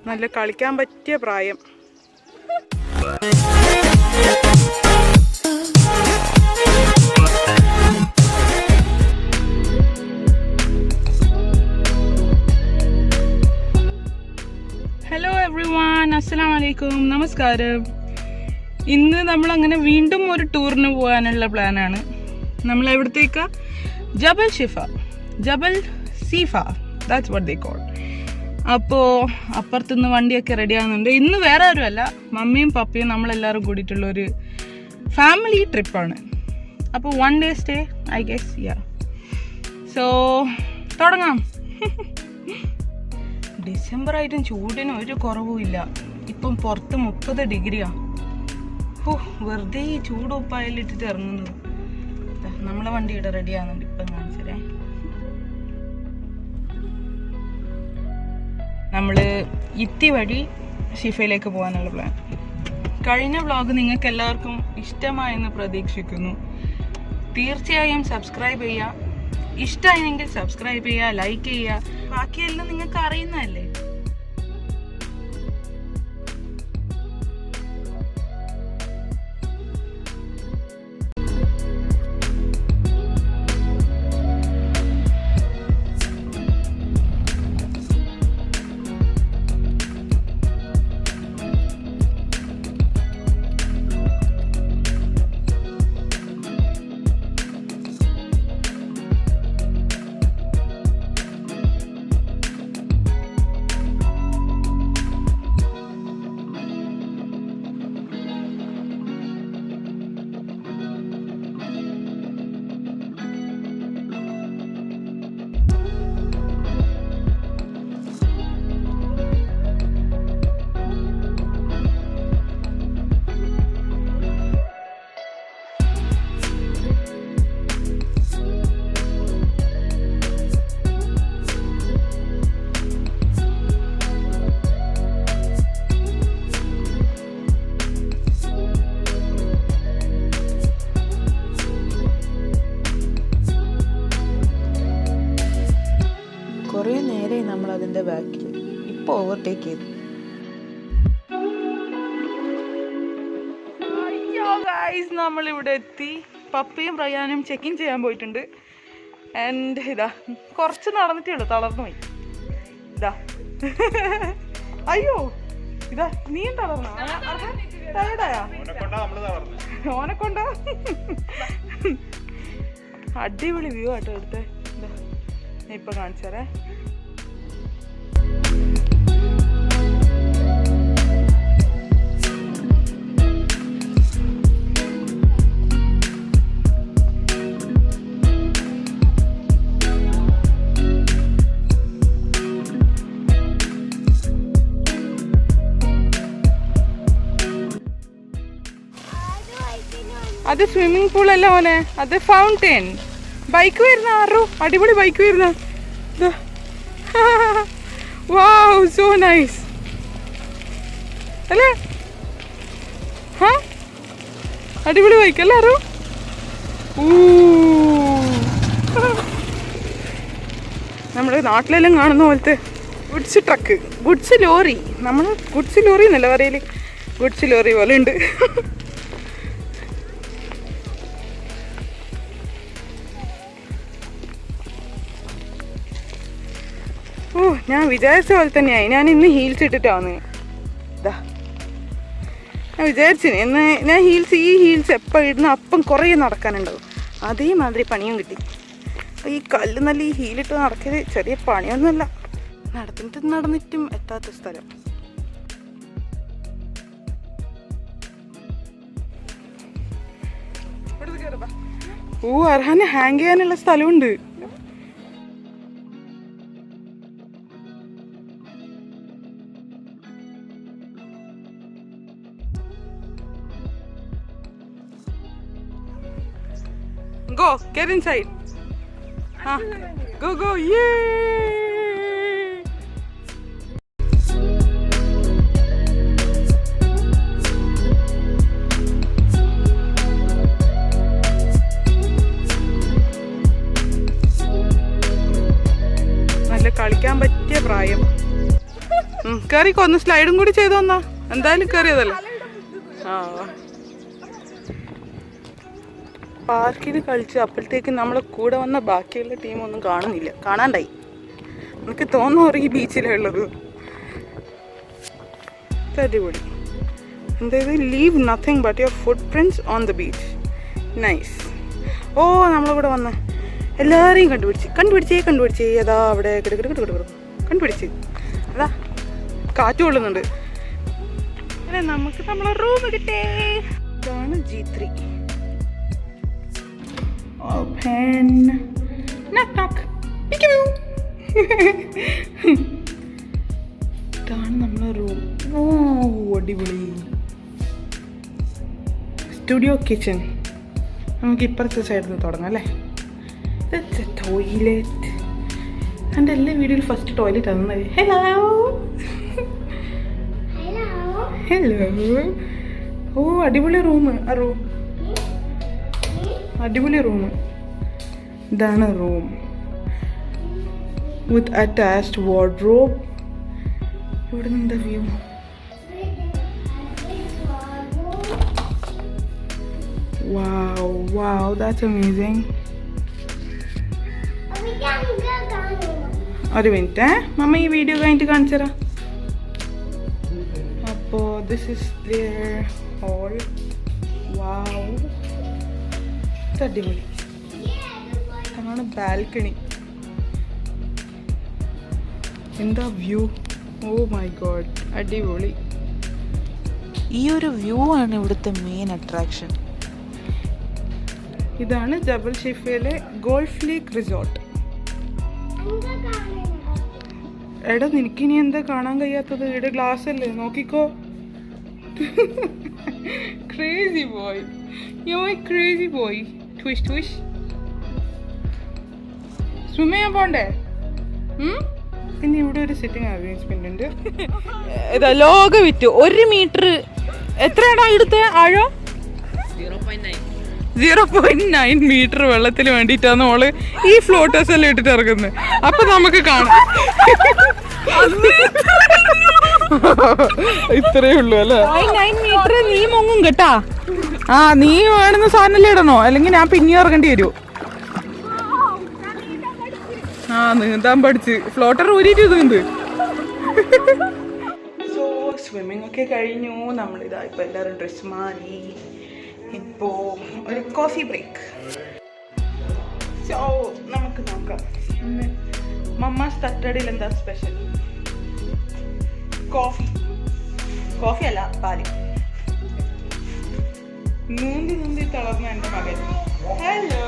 നല്ല കളിക്കാൻ പറ്റിയ പ്രായം. ഹലോ എവ്രിവൺ, അസ്സലാമു അലൈക്കും, നമസ്കാരം. ഇന്ന് നമ്മളങ്ങനെ വീണ്ടും ഒരു ടൂറിന് പോകാനുള്ള പ്ലാനാണ്. നമ്മൾ എവിടത്തേക്കാ? ജബൽ സീഫ, ദാറ്റ്സ് വാട്ട് ദേ കോൾ. അപ്പോൾ അപ്പുറത്തുനിന്ന് വണ്ടിയൊക്കെ റെഡി ആകുന്നുണ്ട്. ഇന്ന് വേറെ ആരുമല്ല, മമ്മിയും പപ്പയും നമ്മളെല്ലാവരും കൂടിയിട്ടുള്ളൊരു ഫാമിലി ട്രിപ്പാണ്. അപ്പോൾ 1 day stay I guess. So തുടങ്ങാം. ഡിസംബർ ആയിട്ടും ചൂടിന് ഒരു കുറവുമില്ല. ഇപ്പം പുറത്ത് 30 ഡിഗ്രിയാണ്. വെറുതെ ഈ ചൂട് ഉപ്പായിലിട്ടിട്ട് ഇറങ്ങുന്നത്. നമ്മളെ വണ്ടി ഇവിടെ റെഡി ആകുന്നുണ്ട്. ഇപ്പം കാണിച്ചേ, നമ്മൾ ഇത്തി വഴി ഷിഫയിലേക്ക് പോകാനുള്ള പ്ലാൻ. കഴിഞ്ഞ വ്ളോഗ് നിങ്ങൾക്ക് എല്ലാവർക്കും ഇഷ്ടമായെന്ന് പ്രതീക്ഷിക്കുന്നു. തീർച്ചയായും സബ്സ്ക്രൈബ് ചെയ്യുക. ഇഷ്ടമായെങ്കിൽ സബ്സ്ക്രൈബ് ചെയ്യുക, ലൈക്ക് ചെയ്യുക. ബാക്കിയെല്ലാം നിങ്ങൾക്ക് അറിയുന്നതല്ലേ. കുറേ നേരെ നമ്മൾ അതിൻ്റെ ബാക്കിൽ ഇപ്പോൾ ഓവർടേക്ക് ചെയ്തു. നമ്മളിവിടെ എത്തി. പപ്പയും റയാനും ചെക്കിങ് ചെയ്യാൻ പോയിട്ടുണ്ട്. ആൻഡ് ഇതാ കുറച്ച് നടന്നിട്ടേ ഉള്ളൂ, തളർന്നു പോയി. ഇതാ അയ്യോ, ഇതാ നീയും തളർന്നോ? ടയർഡായാ? ഓനെ കൊണ്ടാ? അടിപൊളി വ്യൂ ആട്ടോ എടുത്തേ. ഇപ്പൊ കാണിച്ചേ. അത് സ്വിമ്മിംഗ് പൂൾ അല്ല മോനെ, അത് ഫൗണ്ടൈൻ. ബൈക്ക് വരുന്ന ആറു, അടിപൊളി ബൈക്ക് വരുന്ന. വാവ്, സോ നൈസ് അല്ലേ? അടിപൊളി ബൈക്ക് അല്ലേ ആറു? നമ്മുടെ നാട്ടിലെല്ലാം കാണുന്ന പോലത്തെ ഗുഡ്സ് ട്രക്ക്, ഗുഡ്സ് ലോറി. നമ്മൾ ഗുഡ്സ് ലോറി എന്നല്ല പറയല്, ഗുഡ്സ് ലോറി പോലെ ഉണ്ട്. ഞാൻ വിചാരിച്ച പോലെ തന്നെയായി. ഞാൻ ഇന്ന് ഹീൽസ് ഇട്ടിട്ടാണ്. ഇതാ ഞാൻ വിചാരിച്ചിന് എന്ന് ഞാൻ ഈ ഹീൽസ് എപ്പോൾ ഇടുന്ന അപ്പം കുറേ നടക്കാനുണ്ടാവും. അതേമാതിരി പണിയും കിട്ടി. അപ്പോൾ ഈ കല്ല് നല്ല ഈ ഹീലിട്ട് നടക്കല് ചെറിയ പണിയൊന്നുമല്ല. നടന്നിട്ടും എത്താത്ത സ്ഥലം. അർഹാന് ഹാങ് ചെയ്യാനുള്ള സ്ഥലമുണ്ട്. Go, get inside. Go, yay! നല്ല കളിക്കാൻ പറ്റിയ പ്രായം. കയറിക്കോ, ഒന്ന് സ്ലൈഡും കൂടി ചെയ്തു തന്നാ. എന്തായാലും കയറിയതല്ലേ. ആ പാർക്കിൽ കളിച്ച് അപ്പോഴത്തേക്ക് നമ്മളെ കൂടെ വന്ന ബാക്കിയുള്ള ടീമൊന്നും കാണുന്നില്ല, കാണാണ്ടായി. എനിക്ക് തോന്നുന്നു ഈ ബീച്ചിലേ ഉള്ളത്. അടിപൊളി. എന്തായത് leave nothing but your footprints on the beach. Nice. ഓ നമ്മളിവിടെ വന്ന എല്ലാവരെയും കണ്ടുപിടിച്ചേ. അതാ അവിടെ കണ്ടുപിടിച്ച്. അതാ കാറ്റ് കൊള്ളുന്നുണ്ട്. അല്ലെ നമുക്ക് നമ്മളെ റൂം കിട്ടേ. ഇതാണ് G3. ഓപ്പൺ. knock knock. ഇതാണ് നമ്മളെ റൂം. ഓ അടിപൊളി. Studio kitchen. നമുക്ക് ഇപ്പുറത്തെ സൈഡിൽ നിന്ന് തുടങ്ങാം അല്ലേ. ടോയ്ലറ്റ്. എൻ്റെ എല്ലാ വീഡിയോയിൽ ഫസ്റ്റ് ടോയ്ലറ്റ് ആണ്. ഹലോ. ഓ അടിപൊളി റൂം. അടിപൊളി റൂം. ഇതാണ് റൂം വിത്ത് അറ്റാച്ച്ഡ് വാർഡ്രോബ്. ഇവിടെ നിന്നെന്താ വ്യൂ? Wow, that's amazing. ഒരു മിനിറ്റ്, മമ്മ ഈ വീഡിയോ കഴിഞ്ഞിട്ട് കാണിച്ചു തരാം. അപ്പോൾ this is their hall. Wow, അടിപൊളി. അതാണ് ബാൽക്കണി. എന്താ വ്യൂ! ഓ മൈ ഗോഡ്, അടിപൊളി. ഈ ഒരു വ്യൂ ആണ് ഇവിടുത്തെ മെയിൻ അട്രാക്ഷൻ. ഇതാണ് ജബൽ ഷിഫയിലെ ഗോൾഫ് ലേക്ക് റിസോർട്ട്. എടാ നിനക്കിനി എന്താ കാണാൻ കഴിയാത്തത്? ഇവിടെ ഗ്ലാസ് അല്ലേ, നോക്കിക്കോ. Crazy boy, you are crazy boy. ട്വിഷ്. സ്വിം ചെയ്യാൻ പോണ്ടേ? പിന്നെ ഇവിടെ ഒരു സിറ്റിംഗ് അറേഞ്ച്മെന്റ് ഉണ്ട്. ഇതാ ലോക വിറ്റ് 1 മീറ്റർ. എത്രയാണോ ഇവിടുത്തെ ആഴം? 0.9 മീറ്റർ വെള്ളത്തിൽ വേണ്ടിയിട്ടാണ് ഓള് ഈ ഫ്ലോട്ടേഴ്സ് എല്ലാം ഇട്ടിട്ട് ഇറങ്ങുന്നത്. അപ്പൊ നമുക്ക് കാണാം. ഇത്രേ ഉള്ളൂ അല്ലേ? 9 മീറ്റർ. നീ മുങ്ങും കേട്ടാ. നീ വേണമെന്ന് സാധനം ഇടണോ, അല്ലെങ്കിൽ ഞാൻ പിന്നെ ഇറങ്ങേണ്ടി വരൂ. നീന്താൻ പഠിച്ച് ഫ്ലോട്ടർ ഊരിട്ട് നീന്ത്. സോ സ്വിമ്മിങ് ഒക്കെ കഴിഞ്ഞു. നമ്മളിതാ ഇപ്പൊ എല്ലാവരും ഡ്രസ് മാറി. ഇപ്പോ ഒരു കോഫി ബ്രേക്ക്. സോ നമുക്ക് നോക്കാം മമ്മാസ് തട്ടടിയിൽ എന്താ സ്പെഷ്യൽ. കോഫി അല്ല, പാല്. നീന്തി തളർന്ന എൻ്റെ മകൻ. ഹലോ.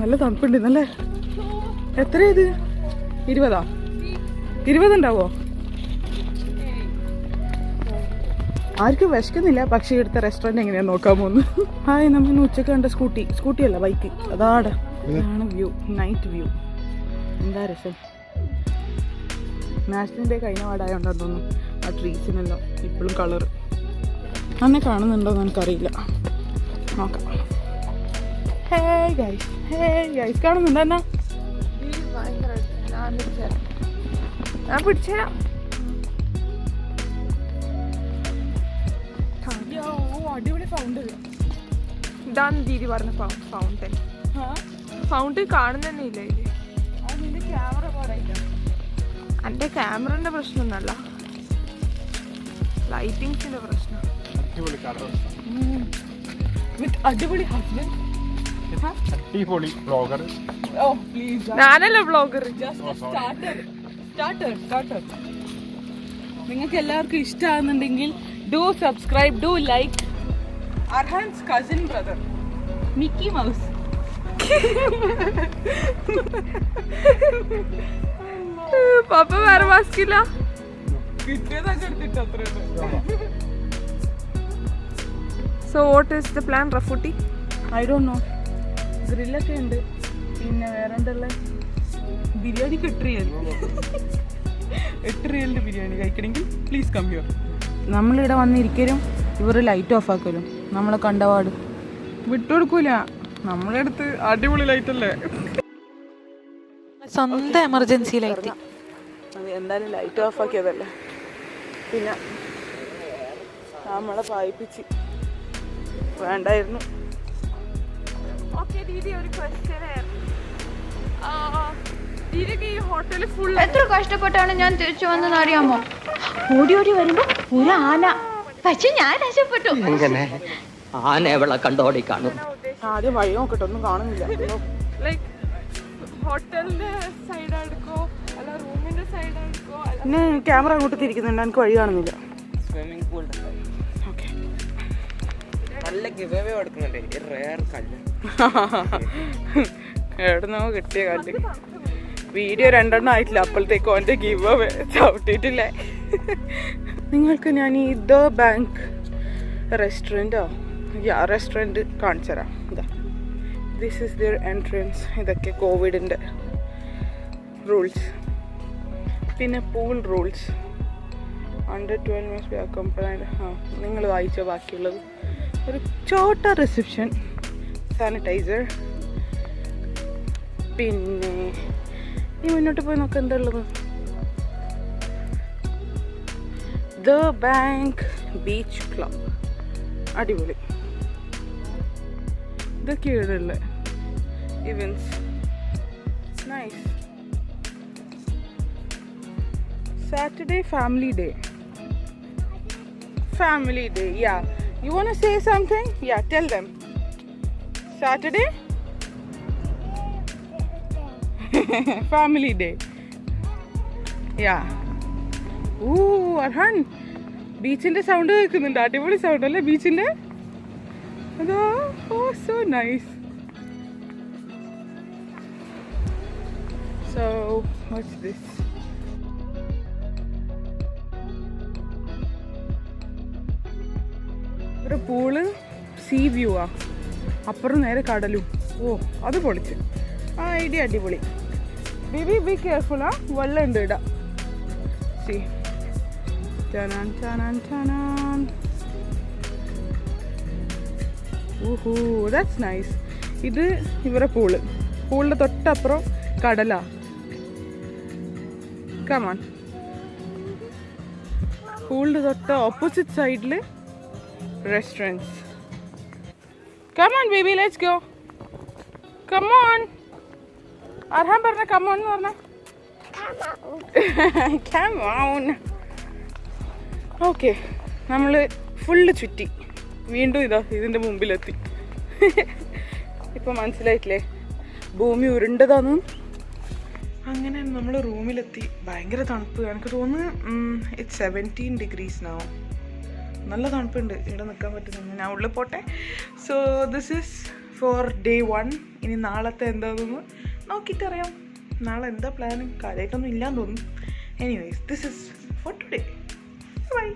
നല്ല തണുപ്പുണ്ട്. നല്ല എത്ര ഇത്? 20 ഉണ്ടാവോ? ആർക്കും വിശക്കുന്നില്ല. പക്ഷേ ഇവിടുത്തെ റെസ്റ്റോറൻറ്റ് എങ്ങനെയാ നോക്കാൻ പോകുന്നു. ഹായ്, നമ്മൾ ഉച്ചക്ക് കണ്ട സ്കൂട്ടി അല്ല, ബൈക്ക്. അതാണ് വ്യൂ, നൈറ്റ് വ്യൂ. എന്താ രസം. നാഷണൽ ഡേ കഴിഞ്ഞ പാടായോണ്ടെന്ന് തോന്നുന്നു ആ ട്രീസിനെല്ലാം ഇപ്പോഴും കളറ്. അന്നെ കാണുന്നുണ്ടോന്ന് എനിക്കറിയില്ല, നോക്കാം. ഹേ ഗൈസ് കാണുന്നുണ്ടോ? എന്നാ ഞാൻ പിടിച്ചുതരാം. അടിപൊളി ഫൗണ്ടൻ. ഇതാണ് ദീദി പറഞ്ഞ ഫൗണ്ടൻ കാണുന്നതന്നെ ഇല്ല. അതിന്റെ ക്യാമറ പാടായില്ല. എൻ്റെ ക്യാമറന്റെ പ്രശ്നമൊന്നല്ല, ലൈറ്റിങ്സിന്റെ പ്രശ്നം. അടിപൊളി ഹസ്ബൻഡ്. ഞാനല്ല ബ്ലോഗർ. നിങ്ങൾക്ക് എല്ലാവർക്കും ഇഷ്ടമാകുന്നുണ്ടെങ്കിൽ do subscribe, do like. Arhaan's cousin brother Mickey Mouse. പാപ്പ വേറെ മാസ്കില്ല, കിട്ടിയതൊക്കെ എടുത്തിട്ട് അത്ര. So what is the plan, Rafuti? I don't know. ഗ്രില്ലൊക്കെ ഉണ്ട്. പിന്നെ വേറെ എന്തുള്ള ബിരിയാണിക്ക് 8 റിയൽ 8 റിയലിൻ്റെ ബിരിയാണി കഴിക്കണമെങ്കിൽ പ്ലീസ് കം ഹിയർ. നമ്മളിവിടെ വന്നിരിക്കലും ഇവർ ലൈറ്റ് ഓഫ് ആക്കലും നമ്മളെ കണ്ടപാട് വിട്ടുകൊടുക്കൂല. നമ്മളെ അടുത്ത് അടിപൊളി ലൈറ്റ് അല്ലേ, സ്വന്തം എമർജൻസി ലൈറ്റ്. എന്തായാലും ലൈറ്റ് ഓഫ് ആക്കിയതല്ലേ. പിന്നെ നമ്മളെ പായിപ്പിച്ച് വേണ്ടായിരുന്നു. എത്ര കഷ്ടപ്പെട്ടാണ് ഞാൻ തിരിച്ചു വന്നെന്ന് അറിയാമോ? ഓടി ഓടി വരുമ്പോ ഒരു ആന, പക്ഷെ ഞാൻ രക്ഷപ്പെട്ടു. ആന എവിടെ കണ്ടോടി കാണും. ആദ്യം വഴി നോക്കട്ടെ, ഒന്നും കാണുന്നില്ല. പിന്നെ ക്യാമറ അങ്ങോട്ട് തിരിക്കുന്നുണ്ട്, എനിക്ക് വഴി കാണുന്നില്ല. എവിടുന്നോ കിട്ടിയ കല്ല്. വീഡിയോ 2 ആയിട്ടില്ല, അപ്പോഴത്തേക്കും അവൻ്റെ ഗിവ് അവേ ചവിട്ടിയിട്ടില്ലേ. നിങ്ങൾക്ക് ഞാൻ ഈ ദ ബാങ്ക് റെസ്റ്റോറൻറ്റോ റെസ്റ്റോറൻറ്റ് കാണിച്ചു തരാം. ഇതാ, ദിസ് ഈസ് ദിയർ എൻട്രൻസ്. ഇതൊക്കെ കോവിഡിൻ്റെ റൂൾസ്. പിന്നെ pool rules. Under 12 must be accompanied. നിങ്ങൾ വായിച്ചോ ബാക്കിയുള്ളത്. ഒരു ചോട്ട റിസപ്ഷൻ, സാനിറ്റൈസർ. പിന്നെ ഈ മുന്നോട്ട് പോയി നോക്കാം എന്താ ഉള്ളത്. ദ ബാങ്ക് ബീച്ച് ക്ലബ്, അടിപൊളി. ഇതൊക്കെയുള്ള events, nice. Saturday family day. Family day, yeah. You want to say something? Yeah, tell them. Saturday? Family day. Yeah. Ooh, Arhan. ബീച്ചിൻ്റെ സൗണ്ട് കേൾക്കുന്നുണ്ട്. അടിപൊളി സൗണ്ട് അല്ലേ ബീച്ചിൻ്റെ? അതോ, oh, so nice. So, what's this? ഒരു pool, see view ആ, അപ്പുറം നേരെ കടലും. ഓ, അത് പൊളിച്ച്. ആ ഐഡിയ അടിപൊളി. ബേബി ബി കെയർഫുൾ ആ, വെള്ളം ഉണ്ട് ഇടാം. സീ, ചനാൻ ചനാൻ ചനാൻ. ഓഹോ, ദാറ്റ്സ് നൈസ്. ഇത് ഇവരെ പൂളിൻ്റെ തൊട്ടപ്പുറം കടലാ. കമാൺ. പൂളിൻ്റെ തൊട്ട് ഓപ്പോസിറ്റ് സൈഡിൽ restaurants. Come on baby, let's go. Come on. Arham parna come on parna. Come on. Okay, നമ്മൾ ഫുള്ള് ചുറ്റി വീണ്ടും ഇതാ ഇതിൻ്റെ മുമ്പിലെത്തി. ഇപ്പം മനസ്സിലായിട്ടില്ലേ ഭൂമി ഉരുണ്ടതാന്ന്. അങ്ങനെ നമ്മൾ റൂമിലെത്തി. ഭയങ്കര തണുപ്പ്. എനിക്ക് തോന്നുന്നു ഇറ്റ്സ് 17 degrees now. നല്ല തണുപ്പുണ്ട്, ഇവിടെ നിൽക്കാൻ പറ്റുന്നുണ്ട്. ഞാൻ ഉള്ളിൽ പോട്ടെ. So this is for day 1. ഇനി നാളത്തെ എന്താണെന്ന് നോക്കിയിട്ടറിയാം. നാളെ എന്താ പ്ലാനും, കാര്യമായിട്ടൊന്നും ഇല്ലാന്ന് തോന്നുന്നു. Anyways, this is for today. By.